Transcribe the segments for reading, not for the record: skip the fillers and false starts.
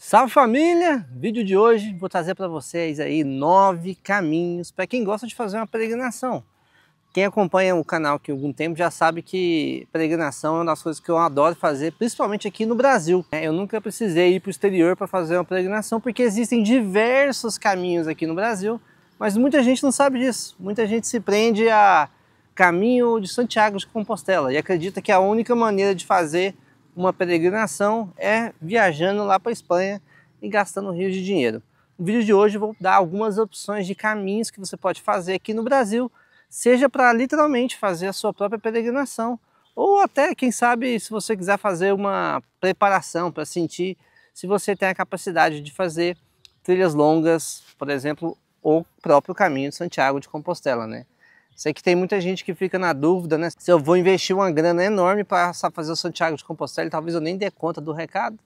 Salve família! Vídeo de hoje vou trazer para vocês aí 9 caminhos para quem gosta de fazer uma peregrinação. Quem acompanha o canal aqui há algum tempo já sabe que peregrinação é uma das coisas que eu adoro fazer, principalmente aqui no Brasil. Eu nunca precisei ir para o exterior para fazer uma peregrinação porque existem diversos caminhos aqui no Brasil, mas muita gente não sabe disso. Muita gente se prende a caminho de Santiago de Compostela e acredita que a única maneira de fazer uma peregrinação é viajando lá para a Espanha e gastando rios de dinheiro. No vídeo de hoje eu vou dar algumas opções de caminhos que você pode fazer aqui no Brasil, seja para literalmente fazer a sua própria peregrinação, ou até, quem sabe, se você quiser fazer uma preparação para sentir se você tem a capacidade de fazer trilhas longas, por exemplo, o próprio caminho de Santiago de Compostela, né? Sei que tem muita gente que fica na dúvida, né? Se eu vou investir uma grana enorme para fazer o Santiago de Compostela, e talvez eu nem dê conta do recado.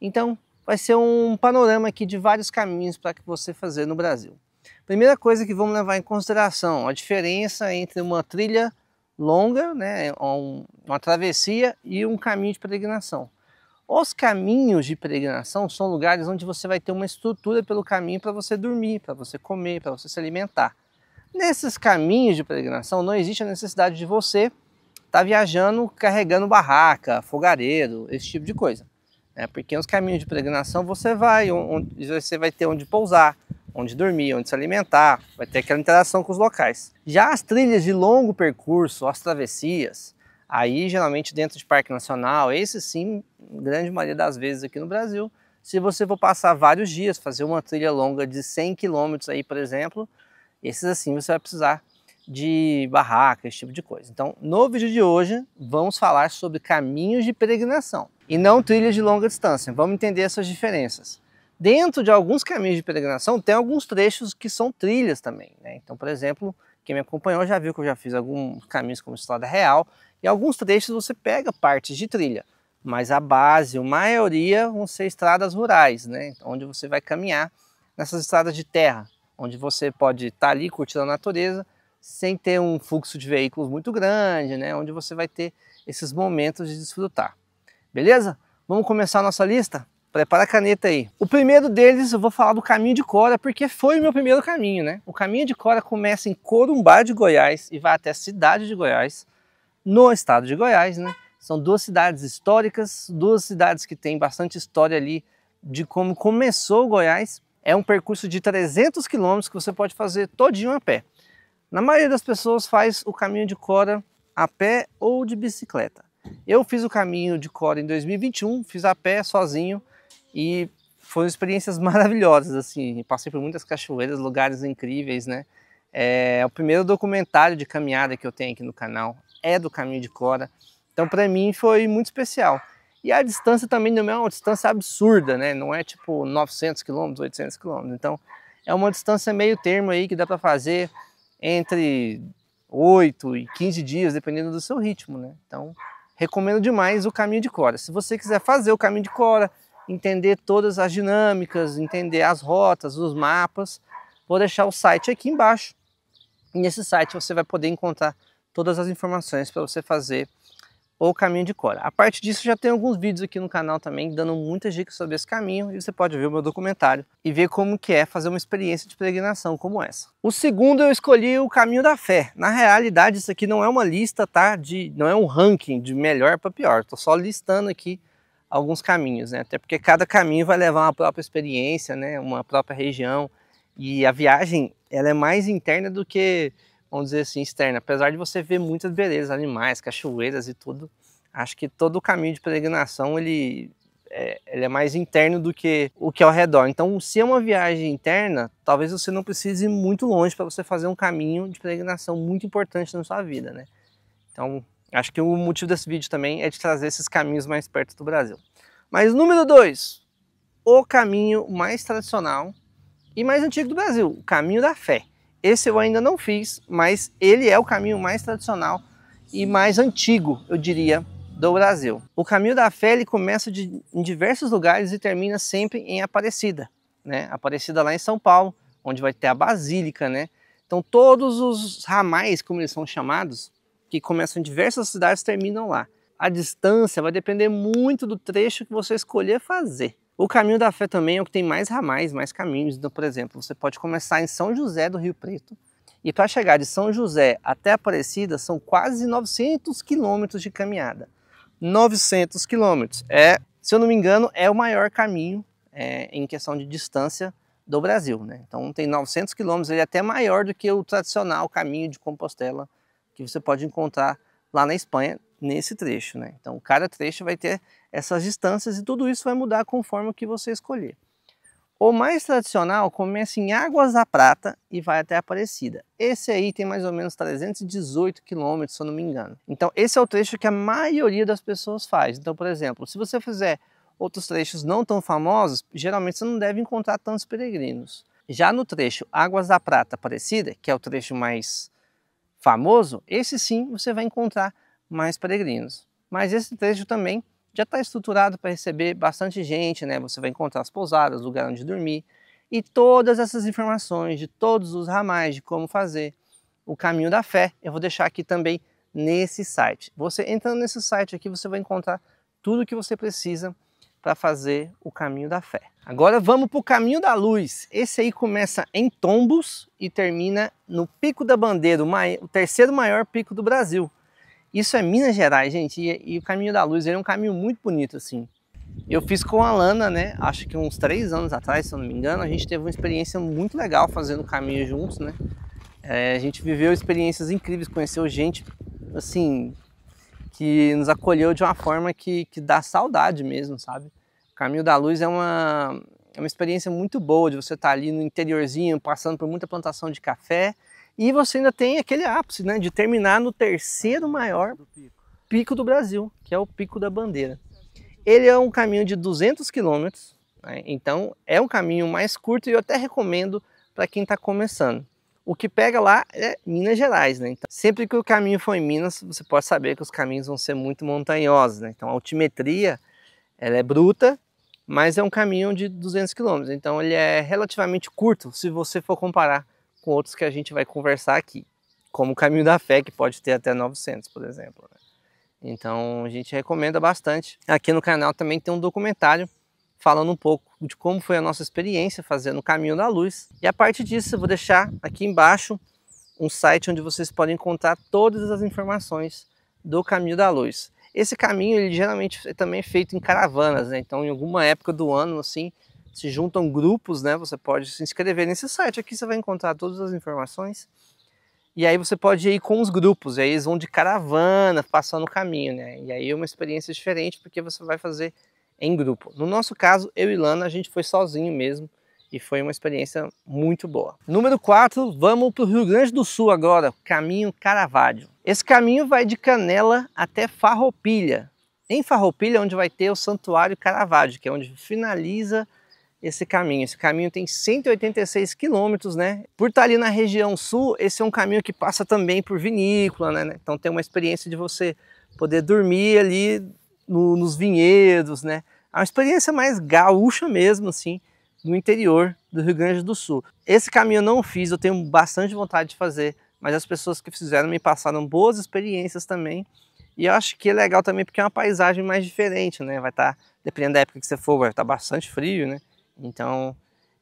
Então, vai ser um panorama aqui de vários caminhos para que você fazer no Brasil. Primeira coisa que vamos levar em consideração, a diferença entre uma trilha longa, né, uma travessia e um caminho de peregrinação. Os caminhos de peregrinação são lugares onde você vai ter uma estrutura pelo caminho para você dormir, para você comer, para você se alimentar. Nesses caminhos de peregrinação não existe a necessidade de você estar viajando carregando barraca, fogareiro, esse tipo de coisa. Porque nos caminhos de peregrinação você vai ter onde pousar, onde dormir, onde se alimentar, vai ter aquela interação com os locais. Já as trilhas de longo percurso, as travessias, aí geralmente dentro de parque nacional, esse sim, grande maioria das vezes aqui no Brasil, se você for passar vários dias, fazer uma trilha longa de 100 km aí, por exemplo, esses assim você vai precisar de barraca, esse tipo de coisa. Então, no vídeo de hoje, vamos falar sobre caminhos de peregrinação e não trilhas de longa distância. Vamos entender essas diferenças. Dentro de alguns caminhos de peregrinação, tem alguns trechos que são trilhas também, né? Então, por exemplo, quem me acompanhou já viu que eu já fiz alguns caminhos como Estrada Real, e alguns trechos você pega partes de trilha, mas a base, a maioria, vão ser estradas rurais, né? Onde você vai caminhar nessas estradas de terra, onde você pode estar ali curtindo a natureza, sem ter um fluxo de veículos muito grande, né? Onde você vai ter esses momentos de desfrutar. Beleza? Vamos começar a nossa lista? Prepara a caneta aí. O primeiro deles eu vou falar do Caminho de Cora, porque foi o meu primeiro caminho, né? O Caminho de Cora começa em Corumbá de Goiás e vai até a cidade de Goiás, no estado de Goiás, né? São duas cidades históricas, duas cidades que têm bastante história ali de como começou o Goiás. É um percurso de 300 quilômetros que você pode fazer todinho a pé. Na maioria das pessoas faz o Caminho de Cora a pé ou de bicicleta. Eu fiz o Caminho de Cora em 2021, fiz a pé sozinho e foram experiências maravilhosas, assim. Passei por muitas cachoeiras, lugares incríveis, né? O primeiro documentário de caminhada que eu tenho aqui no canal é do Caminho de Cora. Então, para mim, foi muito especial. E a distância também não é uma distância absurda, né? Não é tipo 900 km, 800 km. Então, é uma distância meio termo aí que dá para fazer entre 8 e 15 dias, dependendo do seu ritmo, né? Então, recomendo demais o Caminho de Cora. Se você quiser fazer o Caminho de Cora, entender todas as dinâmicas, entender as rotas, os mapas, vou deixar o site aqui embaixo. E nesse site você vai poder encontrar todas as informações para você fazer o Caminho de Cora. A parte disso, já tem alguns vídeos aqui no canal também, dando muitas dicas sobre esse caminho, e você pode ver o meu documentário e ver como que é fazer uma experiência de peregrinação como essa. O segundo eu escolhi o Caminho da Fé. Na realidade, isso aqui não é uma lista, tá? Não é um ranking de melhor para pior, estou só listando aqui alguns caminhos, né? Até porque cada caminho vai levar uma própria experiência, né? Uma própria região, e a viagem ela é mais interna do que, vamos dizer assim, externa. Apesar de você ver muitas belezas, animais, cachoeiras e tudo, acho que todo o caminho de peregrinação ele é mais interno do que o que é ao redor. Então, se é uma viagem interna, talvez você não precise ir muito longe para você fazer um caminho de peregrinação muito importante na sua vida, né? Então, acho que o motivo desse vídeo também é de trazer esses caminhos mais perto do Brasil. Mas número 2, o caminho mais tradicional e mais antigo do Brasil, o Caminho da Fé. Esse eu ainda não fiz, mas ele é o caminho mais tradicional e mais antigo, eu diria, do Brasil. O Caminho da Fé ele começa em diversos lugares e termina sempre em Aparecida, né? Aparecida lá em São Paulo, onde vai ter a Basílica, né? Então todos os ramais, como eles são chamados, que começam em diversas cidades, terminam lá. A distância vai depender muito do trecho que você escolher fazer. O Caminho da Fé também é o que tem mais ramais, mais caminhos. Então, por exemplo, você pode começar em São José do Rio Preto e para chegar de São José até Aparecida são quase 900 quilômetros de caminhada. 900 quilômetros. Se eu não me engano, é o maior caminho em questão de distância do Brasil, né? Então tem 900 quilômetros, ele é até maior do que o tradicional caminho de Compostela que você pode encontrar lá na Espanha nesse trecho, né? Então cada trecho vai ter essas distâncias e tudo isso vai mudar conforme o que você escolher. O mais tradicional começa em Águas da Prata e vai até Aparecida. Esse aí tem mais ou menos 318 quilômetros, se eu não me engano. Então esse é o trecho que a maioria das pessoas faz. Então, por exemplo, se você fizer outros trechos não tão famosos, geralmente você não deve encontrar tantos peregrinos. Já no trecho Águas da Prata Aparecida, que é o trecho mais famoso, esse sim você vai encontrar mais peregrinos. Mas esse trecho também já está estruturado para receber bastante gente, né? Você vai encontrar as pousadas, lugar onde dormir e todas essas informações de todos os ramais, de como fazer o Caminho da Fé, eu vou deixar aqui também nesse site. Você entrando nesse site aqui, você vai encontrar tudo o que você precisa para fazer o Caminho da Fé. Agora vamos para o Caminho da Luz. Esse aí começa em Tombos e termina no Pico da Bandeira, o terceiro maior pico do Brasil. Isso é Minas Gerais, gente, e o Caminho da Luz ele é um caminho muito bonito, assim. Eu fiz com a Lana, né, acho que uns 3 anos atrás, se eu não me engano, a gente teve uma experiência muito legal fazendo o caminho juntos, né. A gente viveu experiências incríveis, conheceu gente, assim, que nos acolheu de uma forma que dá saudade mesmo, sabe. O Caminho da Luz é uma experiência muito boa de você estar ali no interiorzinho, passando por muita plantação de café, e você ainda tem aquele ápice, né, de terminar no terceiro maior pico do Brasil, que é o Pico da Bandeira. Ele é um caminho de 200 quilômetros, né, então é um caminho mais curto e eu até recomendo para quem está começando. O que pega lá é Minas Gerais, né? Então, sempre que o caminho for em Minas, você pode saber que os caminhos vão ser muito montanhosos, né? Então a altimetria ela é bruta, mas é um caminho de 200 quilômetros, então ele é relativamente curto se você for comparar com outros que a gente vai conversar aqui, como o Caminho da Fé, que pode ter até 900, por exemplo, né? Então a gente recomenda bastante. Aqui no canal também tem um documentário falando um pouco de como foi a nossa experiência fazendo o Caminho da Luz. E a partir disso eu vou deixar aqui embaixo um site onde vocês podem encontrar todas as informações do Caminho da Luz. Esse caminho ele geralmente também é feito em caravanas, né? Então em alguma época do ano assim, se juntam grupos, né? Você pode se inscrever nesse site aqui, você vai encontrar todas as informações. E aí você pode ir com os grupos, aí eles vão de caravana, passando o caminho, né? E aí é uma experiência diferente porque você vai fazer em grupo. No nosso caso, eu e Lana, a gente foi sozinho mesmo e foi uma experiência muito boa. Número 4, vamos para o Rio Grande do Sul agora, Caminho Caravaggio. Esse caminho vai de Canela até Farroupilha. Em Farroupilha é onde vai ter o Santuário Caravaggio, que é onde finaliza esse caminho. Esse caminho tem 186 quilômetros, né? Por estar ali na região sul, esse é um caminho que passa também por vinícola, né? Então tem uma experiência de você poder dormir ali nos vinhedos, né? É uma experiência mais gaúcha mesmo, assim, no interior do Rio Grande do Sul. Esse caminho eu não fiz, eu tenho bastante vontade de fazer, mas as pessoas que fizeram me passaram boas experiências também. E eu acho que é legal também porque é uma paisagem mais diferente, né? Vai estar, dependendo da época que você for, vai estar bastante frio, né? Então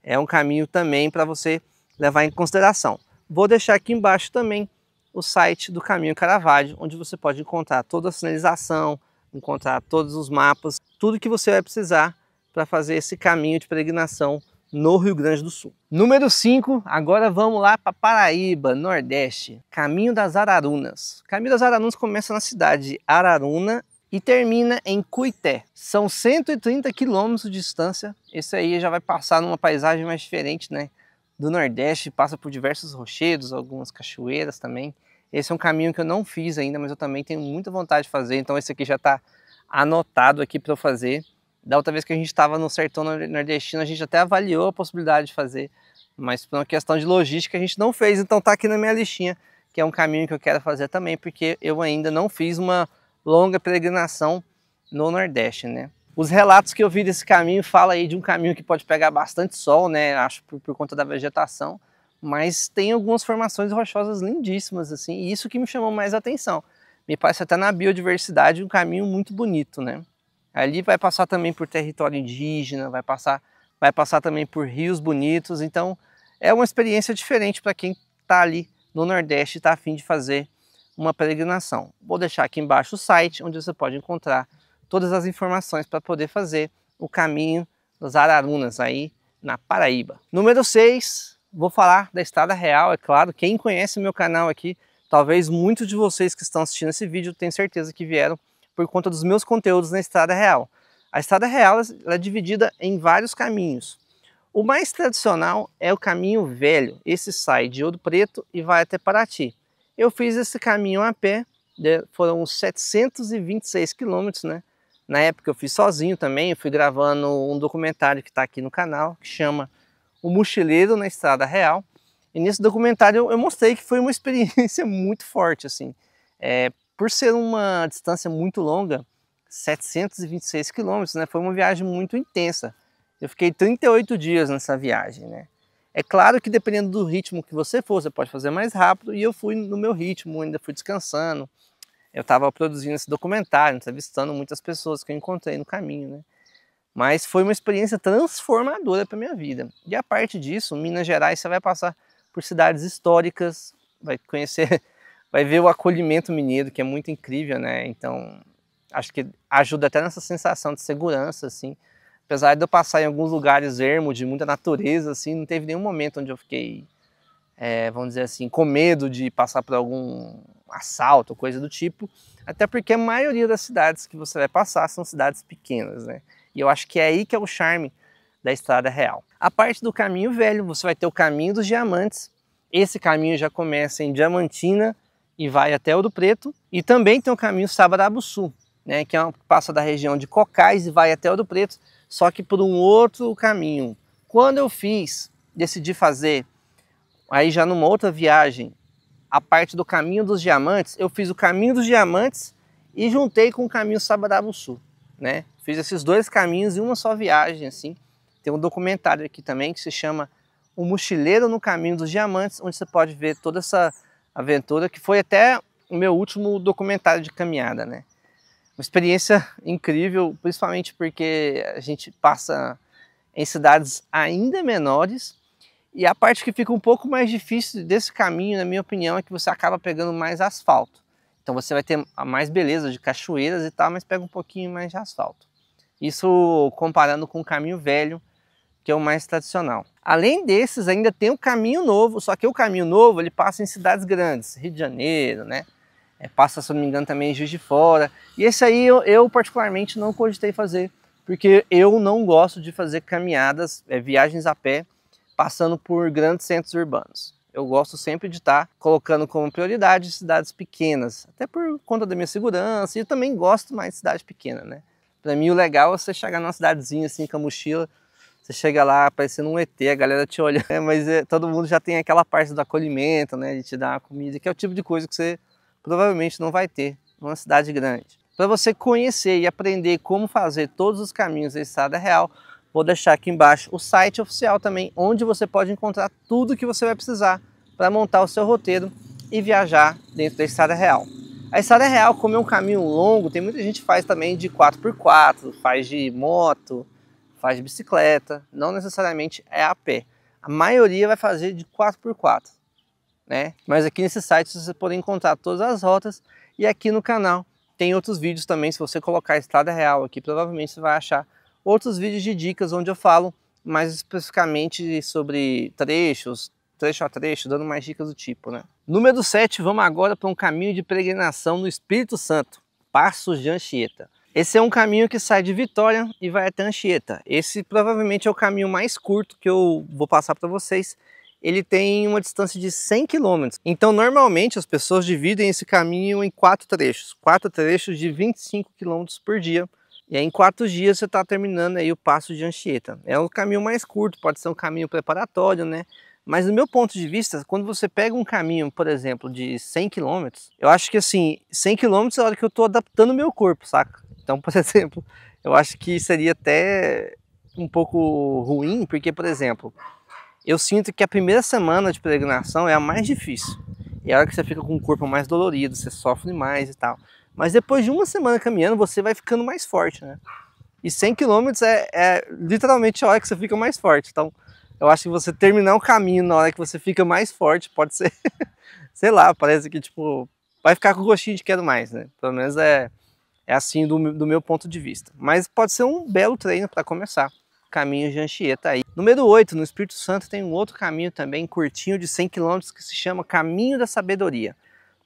é um caminho também para você levar em consideração. Vou deixar aqui embaixo também o site do Caminho Caravaggio, onde você pode encontrar toda a sinalização, encontrar todos os mapas, tudo que você vai precisar para fazer esse caminho de peregrinação no Rio Grande do Sul. Número 5, agora vamos lá para Paraíba, Nordeste, Caminho das Ararunas. O Caminho das Ararunas começa na cidade de Araruna e termina em Cuité. São 130 quilômetros de distância. Esse aí já vai passar numa paisagem mais diferente, né? Do Nordeste, passa por diversos rochedos, algumas cachoeiras também. Esse é um caminho que eu não fiz ainda, mas eu também tenho muita vontade de fazer. Então esse aqui já está anotado aqui para eu fazer. Da outra vez que a gente estava no sertão nordestino, a gente até avaliou a possibilidade de fazer, mas por uma questão de logística a gente não fez. Então tá aqui na minha listinha, que é um caminho que eu quero fazer também, porque eu ainda não fiz uma longa peregrinação no Nordeste, né? Os relatos que eu vi desse caminho falam aí de um caminho que pode pegar bastante sol, né? Acho por conta da vegetação, mas tem algumas formações rochosas lindíssimas, assim, e isso que me chamou mais a atenção. Me parece até na biodiversidade um caminho muito bonito, né? Ali vai passar também por território indígena, vai passar também por rios bonitos. Então é uma experiência diferente para quem está ali no Nordeste e está a fim de fazer uma peregrinação. Vou deixar aqui embaixo o site onde você pode encontrar todas as informações para poder fazer o caminho dos Ararunas aí na Paraíba. Número 6, vou falar da Estrada Real, é claro. Quem conhece meu canal aqui, talvez muitos de vocês que estão assistindo esse vídeo tenham certeza que vieram por conta dos meus conteúdos na Estrada Real. A Estrada Real ela é dividida em vários caminhos. O mais tradicional é o caminho velho. Esse sai de Ouro Preto e vai até Paraty. Eu fiz esse caminho a pé, foram uns 726 quilômetros, né? Na época eu fiz sozinho também, eu fui gravando um documentário que está aqui no canal, que chama O Mochileiro na Estrada Real. E nesse documentário eu mostrei que foi uma experiência muito forte, assim. Por ser uma distância muito longa, 726 quilômetros, né? Foi uma viagem muito intensa. Eu fiquei 38 dias nessa viagem, né? É claro que dependendo do ritmo que você for, você pode fazer mais rápido, e eu fui no meu ritmo, ainda fui descansando. Eu estava produzindo esse documentário, entrevistando muitas pessoas que eu encontrei no caminho, né? Mas foi uma experiência transformadora para minha vida. E a parte disso, Minas Gerais, você vai passar por cidades históricas, vai conhecer, vai ver o acolhimento mineiro, que é muito incrível, né? Então, acho que ajuda até nessa sensação de segurança, assim. Apesar de eu passar em alguns lugares ermos, de muita natureza, assim, não teve nenhum momento onde eu fiquei, vamos dizer assim, com medo de passar por algum assalto, coisa do tipo. Até porque a maioria das cidades que você vai passar são cidades pequenas, né? E eu acho que é aí que é o charme da Estrada Real. A parte do caminho velho, você vai ter o caminho dos Diamantes. Esse caminho já começa em Diamantina e vai até Ouro Preto. E também tem o caminho Sabarabuçu, né? Que passa da região de Cocais e vai até Ouro Preto, só que por um outro caminho. Quando eu decidi fazer, aí já numa outra viagem, a parte do caminho dos Diamantes, eu fiz o caminho dos Diamantes e juntei com o caminho Sabarabuçu, né? Fiz esses dois caminhos em uma só viagem, assim. Tem um documentário aqui também que se chama O Mochileiro no Caminho dos Diamantes, onde você pode ver toda essa aventura, que foi até o meu último documentário de caminhada, né? Uma experiência incrível, principalmente porque a gente passa em cidades ainda menores, e a parte que fica um pouco mais difícil desse caminho, na minha opinião, é que você acaba pegando mais asfalto. Então você vai ter a mais beleza de cachoeiras e tal, mas pega um pouquinho mais de asfalto. Isso comparando com o caminho velho, que é o mais tradicional. Além desses, ainda tem o caminho novo, só que o caminho novo ele passa em cidades grandes, Rio de Janeiro, né? Passa, se não me engano, também em Juiz de Fora. E esse aí eu particularmente não cogitei fazer, porque eu não gosto de fazer caminhadas, viagens a pé, passando por grandes centros urbanos. Eu gosto sempre de estar colocando como prioridade cidades pequenas, até por conta da minha segurança, e eu também gosto mais de cidade pequena, né? Para mim o legal é você chegar numa cidadezinha assim com a mochila, você chega lá parecendo um ET, a galera te olha, mas todo mundo já tem aquela parte do acolhimento, né? De te dar uma comida, que é o tipo de coisa que você provavelmente não vai ter numa cidade grande. Para você conhecer e aprender como fazer todos os caminhos da Estrada Real, vou deixar aqui embaixo o site oficial também, onde você pode encontrar tudo que você vai precisar para montar o seu roteiro e viajar dentro da Estrada Real. A Estrada Real, como é um caminho longo, tem muita gente que faz também de 4x4, faz de moto, faz de bicicleta, não necessariamente é a pé. A maioria vai fazer de 4x4. Né? Mas aqui nesse site você pode encontrar todas as rotas, e aqui no canal tem outros vídeos também. Se você colocar Estrada Real aqui, provavelmente você vai achar outros vídeos de dicas onde eu falo mais especificamente sobre trechos, trecho a trecho, dando mais dicas do tipo, né? Número 7, vamos agora para um caminho de peregrinação no Espírito Santo, Passos de Anchieta. Esse é um caminho que sai de Vitória e vai até Anchieta. Esse provavelmente é o caminho mais curto que eu vou passar para vocês. Ele tem uma distância de 100 km. Então, normalmente, as pessoas dividem esse caminho em 4 trechos de 25 km por dia. E aí, em 4 dias, você está terminando aí o Passo de Anchieta. É o caminho mais curto, pode ser um caminho preparatório, né? Mas, do meu ponto de vista, quando você pega um caminho, por exemplo, de 100 km, eu acho que, assim, 100 km é a hora que eu estou adaptando o meu corpo, saca? Então, por exemplo, eu acho que seria até um pouco ruim, porque, por exemplo, eu sinto que a primeira semana de peregrinação é a mais difícil. É a hora que você fica com o corpo mais dolorido, você sofre mais e tal. mas depois de uma semana caminhando você vai ficando mais forte, né? E 100 km é literalmente a hora que você fica mais forte. Então eu acho que você terminar o caminho na hora que você fica mais forte pode ser, sei lá, parece que tipo, vai ficar com gostinho de quero mais, né? Pelo menos é assim do meu ponto de vista. Mas pode ser um belo treino para começar. Caminho de Anchieta aí. Número 8, no Espírito Santo tem um outro caminho também curtinho de 100 km que se chama Caminho da Sabedoria.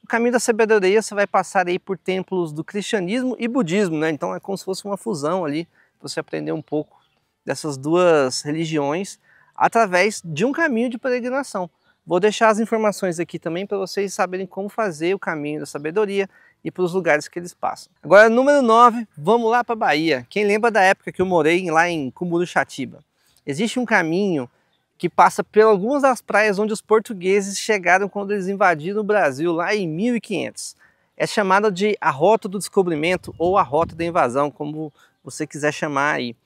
O Caminho da Sabedoria você vai passar aí por templos do cristianismo e budismo, né? Então é como se fosse uma fusão ali, você aprender um pouco dessas duas religiões através de um caminho de peregrinação. Vou deixar as informações aqui também para vocês saberem como fazer o Caminho da Sabedoria e para os lugares que eles passam. Agora, número 9, vamos lá para a Bahia. Quem lembra da época que eu morei lá em Cumuruxatiba? Existe um caminho que passa por algumas das praias onde os portugueses chegaram quando eles invadiram o Brasil, lá em 1500. É chamada de a Rota do Descobrimento ou a Rota da Invasão, como você quiser chamar aí.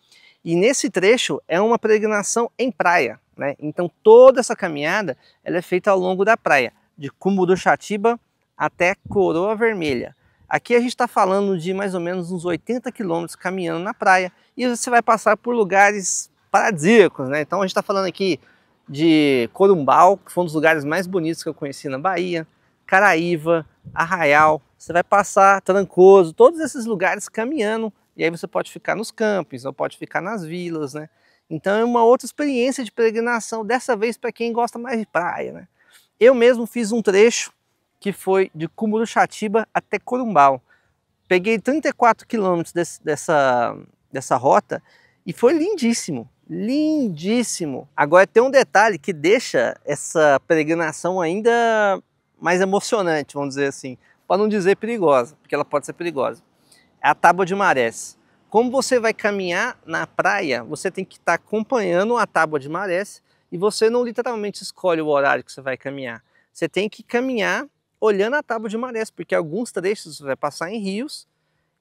E nesse trecho é uma peregrinação em praia, né? Então toda essa caminhada ela é feita ao longo da praia, de Cumuruxatiba até Coroa Vermelha. Aqui a gente está falando de mais ou menos uns 80 quilômetros caminhando na praia e você vai passar por lugares paradisíacos, né? Então a gente está falando aqui de Corumbau, que foi um dos lugares mais bonitos que eu conheci na Bahia, Caraíva, Arraial, você vai passar Trancoso, todos esses lugares caminhando, e aí você pode ficar nos campings ou pode ficar nas vilas, né? Então é uma outra experiência de peregrinação, dessa vez para quem gosta mais de praia, né? Eu mesmo fiz um trecho que foi de Cumuruxatiba até Corumbau. Peguei 34 quilômetros dessa rota e foi lindíssimo, lindíssimo. Agora tem um detalhe que deixa essa peregrinação ainda mais emocionante, vamos dizer assim, para não dizer perigosa, porque ela pode ser perigosa. É a tábua de marés. Como você vai caminhar na praia, você tem que estar acompanhando a tábua de marés e você não literalmente escolhe o horário que você vai caminhar. Você tem que caminhar olhando a tábua de marés, porque alguns trechos você vai passar em rios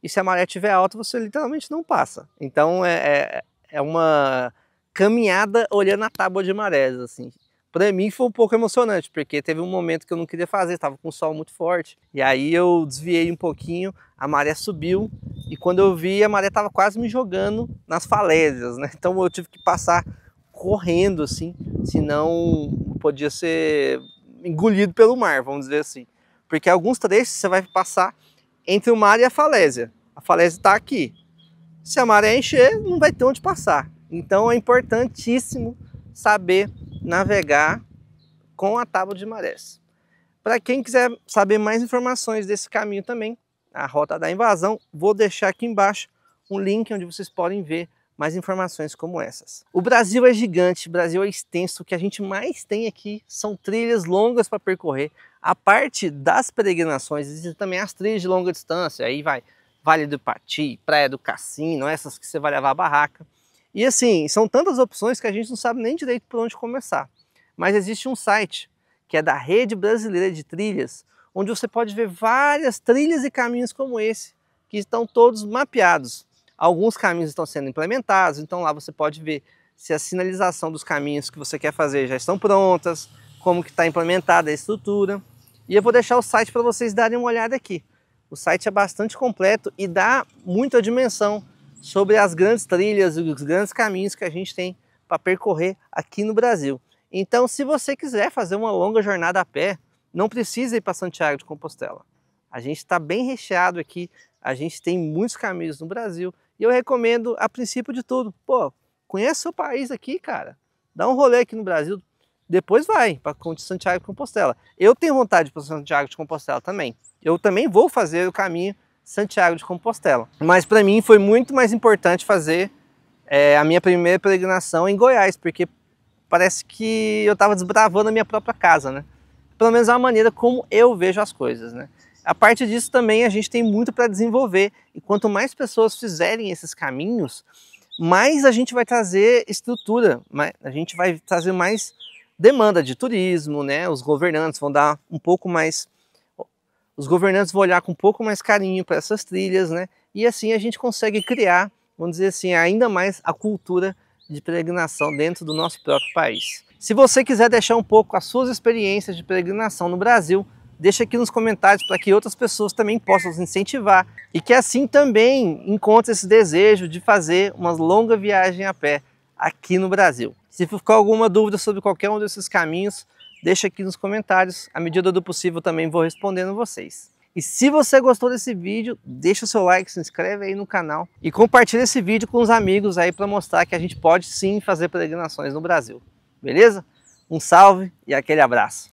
e se a maré estiver alta você literalmente não passa. Então é uma caminhada olhando a tábua de marés, assim. Para mim foi um pouco emocionante, porque teve um momento que eu não queria fazer, estava com o sol muito forte. E aí eu desviei um pouquinho, a maré subiu e quando eu vi a maré estava quase me jogando nas falésias, né? Então eu tive que passar correndo assim, senão podia ser engolido pelo mar, vamos dizer assim. Porque alguns trechos você vai passar entre o mar e a falésia. A falésia está aqui. Se a maré encher, não vai ter onde passar. Então é importantíssimo saber navegar com a tábua de marés. Para quem quiser saber mais informações desse caminho também, a Rota da Invasão, vou deixar aqui embaixo um link onde vocês podem ver mais informações como essas. O Brasil é gigante, o Brasil é extenso, o que a gente mais tem aqui são trilhas longas para percorrer. A parte das peregrinações, existem também as trilhas de longa distância, aí vai Vale do Pati, Praia do Cassino, essas que você vai levar a barraca. E assim, são tantas opções que a gente não sabe nem direito por onde começar. Mas existe um site, que é da Rede Brasileira de Trilhas, onde você pode ver várias trilhas e caminhos como esse, que estão todos mapeados. Alguns caminhos estão sendo implementados, então lá você pode ver se a sinalização dos caminhos que você quer fazer já estão prontas, como que está implementada a estrutura. E eu vou deixar o site para vocês darem uma olhada aqui. O site é bastante completo e dá muita dimensão sobre as grandes trilhas e os grandes caminhos que a gente tem para percorrer aqui no Brasil. Então, se você quiser fazer uma longa jornada a pé, não precisa ir para Santiago de Compostela. A gente está bem recheado aqui, a gente tem muitos caminhos no Brasil e eu recomendo, a princípio de tudo, pô, conhece o seu país aqui, cara. Dá um rolê aqui no Brasil, depois vai para Santiago de Compostela. Eu tenho vontade para Santiago de Compostela também. Eu também vou fazer o caminho Santiago de Compostela. Mas para mim foi muito mais importante fazer a minha primeira peregrinação em Goiás, porque parece que eu estava desbravando a minha própria casa, né? Pelo menos é a maneira como eu vejo as coisas, né? A parte disso também a gente tem muito para desenvolver e quanto mais pessoas fizerem esses caminhos, mais a gente vai trazer estrutura, a gente vai trazer mais demanda de turismo, né? Os governantes vão dar um pouco mais, os governantes vão olhar com um pouco mais carinho para essas trilhas, né? E assim a gente consegue criar, vamos dizer assim, ainda mais a cultura de peregrinação dentro do nosso próprio país. Se você quiser deixar um pouco as suas experiências de peregrinação no Brasil, deixa aqui nos comentários para que outras pessoas também possam se incentivar e que assim também encontre esse desejo de fazer uma longa viagem a pé aqui no Brasil. Se ficar alguma dúvida sobre qualquer um desses caminhos, deixa aqui nos comentários. À medida do possível também vou respondendo vocês. E se você gostou desse vídeo, deixa o seu like, se inscreve aí no canal e compartilha esse vídeo com os amigos aí para mostrar que a gente pode sim fazer peregrinações no Brasil. Beleza? Um salve e aquele abraço!